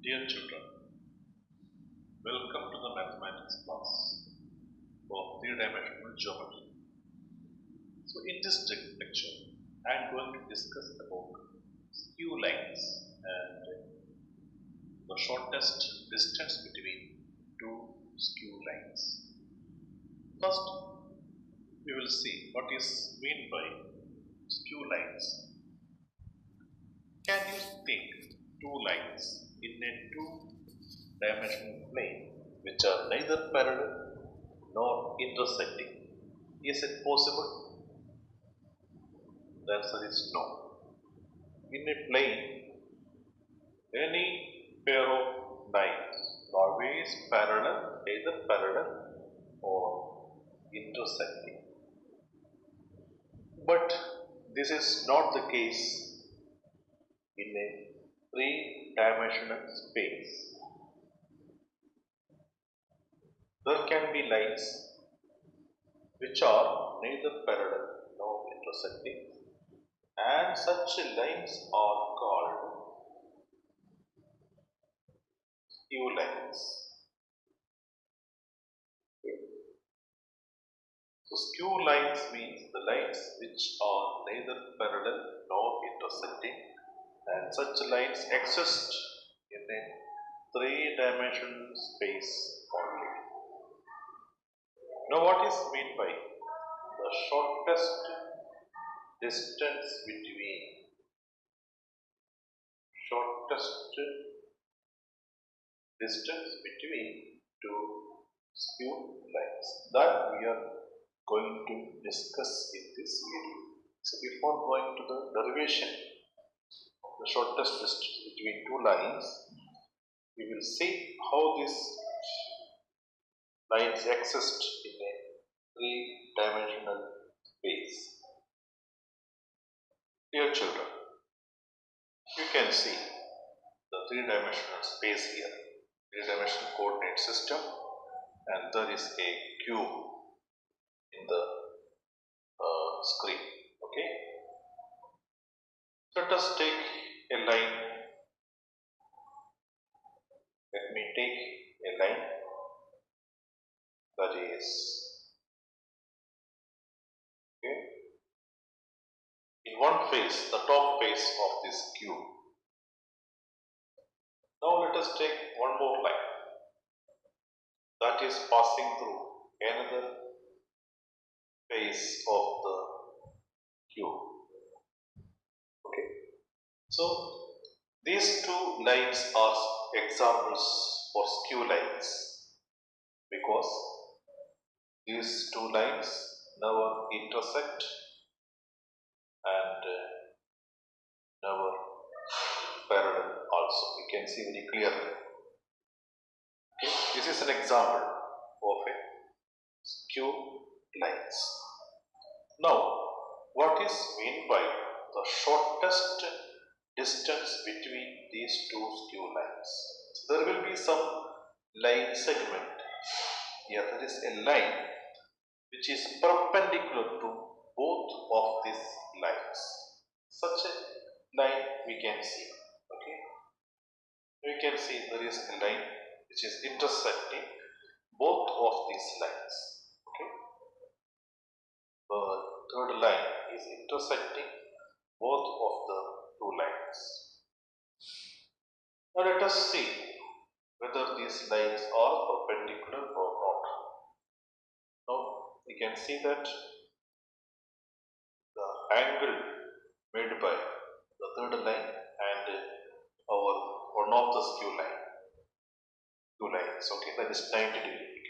Dear children, welcome to the mathematics class for three-dimensional geometry. So in this lecture, I am going to discuss about skew lines and the shortest distance between two skew lines. First, we will see what is meant by skew lines. Can you think two lines in a two-dimensional plane which are neither parallel nor intersecting? Is it possible? The answer is no. In a plane, any pair of lines always parallel, either parallel or intersecting. But this is not the case in a three-dimensional space. There can be lines which are neither parallel nor intersecting, and such lines are called skew lines. So skew lines means the lines which are neither parallel nor intersecting, and such lines exist in a three-dimensional space only. Now what is meant by the shortest distance between two skew lines? That we are going to discuss in this video. So before going to the derivation of the shortest distance between two lines, we will see how these lines exist in a three-dimensional space. Dear children, you can see the three-dimensional space here, three-dimensional coordinate system, and there is a cube in the screen. Okay, let us take a line. Let me take a line that is in one face, the top face of this cube. Now let us take one more line that is passing through another face of the cube. Okay, so these two lines are examples for skew lines because these two lines never intersect and never parallel also. We can see very clearly. Okay, this is an example of a skew lines. Now, what is meant by the shortest distance between these two skew lines? So there will be some line segment. Here there is a line which is perpendicular to both of these lines. Such a line we can see. Okay, we can see there is a line which is intersecting both of these lines. Okay, the third line is intersecting both of the two lines. Now let us see whether these lines are perpendicular or not. Now we can see that the angle made by the third line and one of the skew lines. Okay, that is 90 degree.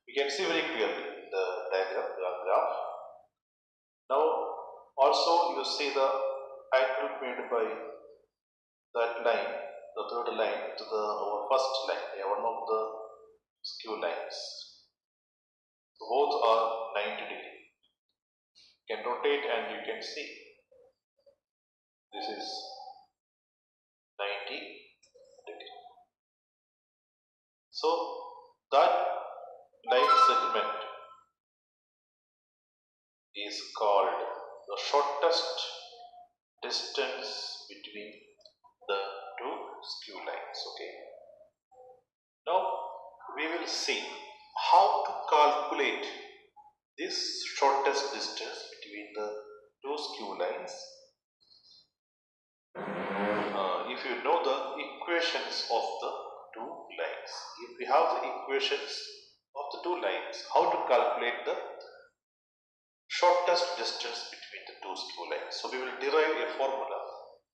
We can see very clearly in the diagram, the graph. Now also you see the angle made by that line, the third line, to our first line, one of the skew lines. So both are 90 degree. You can rotate and you can see this is 90 degree. So that line segment is called the shortest distance between the two skew lines. will see how to calculate this shortest distance between the two skew lines. If you know the equations of the two lines, if we have the equations of the two lines, how to calculate the shortest distance between the two skew lines. So we will derive a formula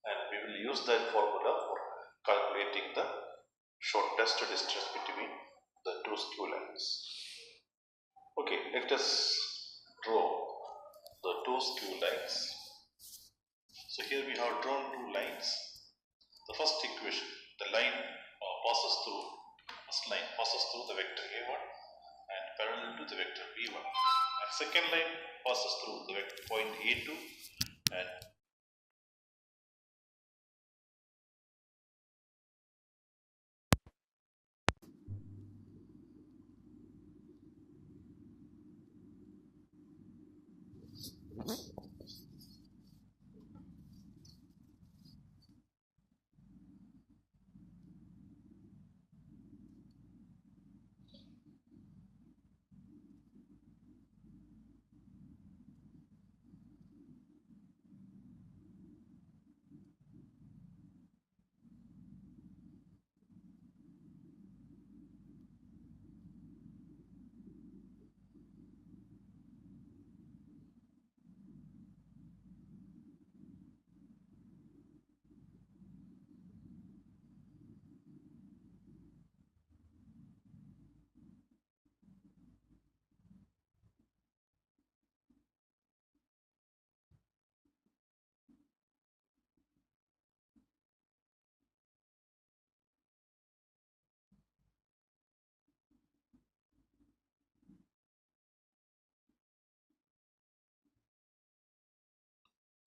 and we will use that formula for calculating the shortest distance between the two skew lines. Okay, let us draw the two skew lines. So here we have drawn two lines. The first equation, the line first line passes through the vector a1 and parallel to the vector b1, and second line passes through the vector point a2 and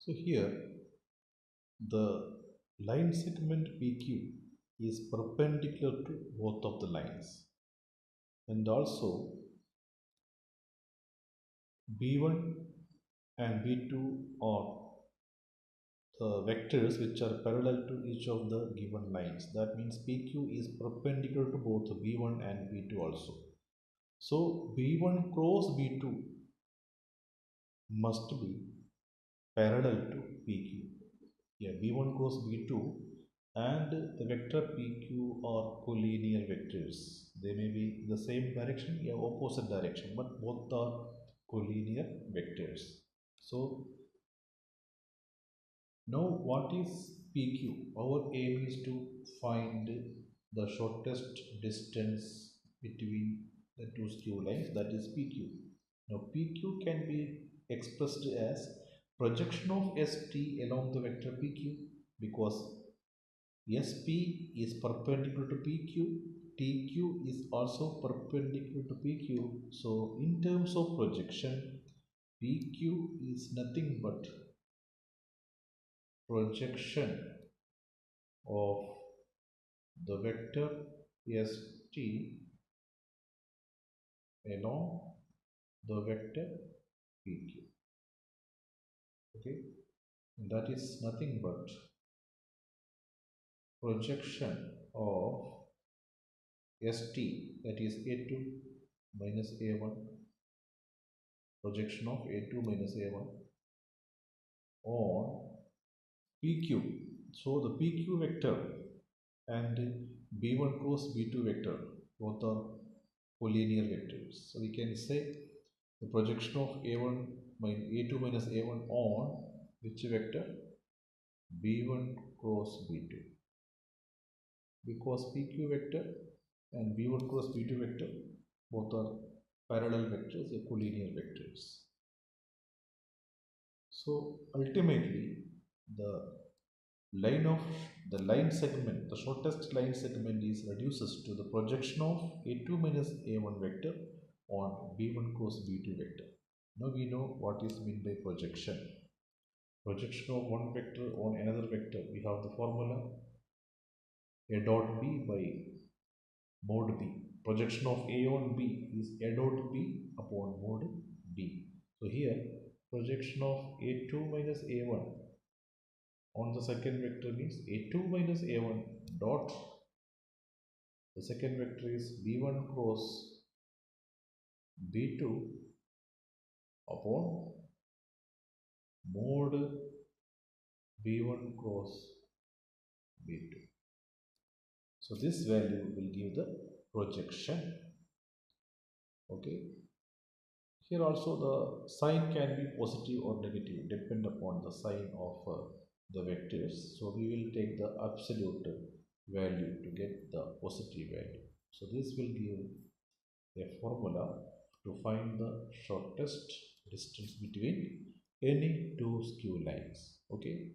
So here the line segment PQ is perpendicular to both of the lines, and also B1 and B2 are the vectors which are parallel to each of the given lines. That means PQ is perpendicular to both B1 and B2 also. So B1 cross B2 must be parallel to PQ. Yeah, B1 cross B2 and the vector PQ are collinear vectors. They may be the same direction, yeah, opposite direction, but both are collinear vectors. So now what is PQ? Our aim is to find the shortest distance between the two skew lines, that is PQ. Now PQ can be expressed as projection of ST along the vector PQ, because SP is perpendicular to PQ, TQ is also perpendicular to PQ. So in terms of projection, PQ is nothing but projection of the vector ST along the vector PQ. Okay, and that is nothing but projection of ST, that is A2 minus A1, projection of A2 minus A1 on PQ. So the PQ vector and B1 cross B2 vector both are collinear vectors. So we can say the projection of A1 minus A2 minus A1 on which vector? B1 cross B2, because PQ vector and B1 cross B2 vector both are parallel vectors, collinear vectors. So ultimately the line segment, the shortest line segment is reduces to the projection of A2 minus A1 vector on B1 cross B2 vector. Now we know what is meant by projection. Projection of one vector on another vector, we have the formula A dot B by mod B. Projection of A on B is A dot B upon mod B. So here projection of A2 minus A1 on the second vector means A2 minus A1 dot The second vector is b1 cross b2 upon mod b1 cross b2. So this value will give the projection. Okay. Here also the sign can be positive or negative depend upon the sign of the vectors. So we will take the absolute value to get the positive value. So this will give a formula to find the shortest distance between any two skew lines. Okay.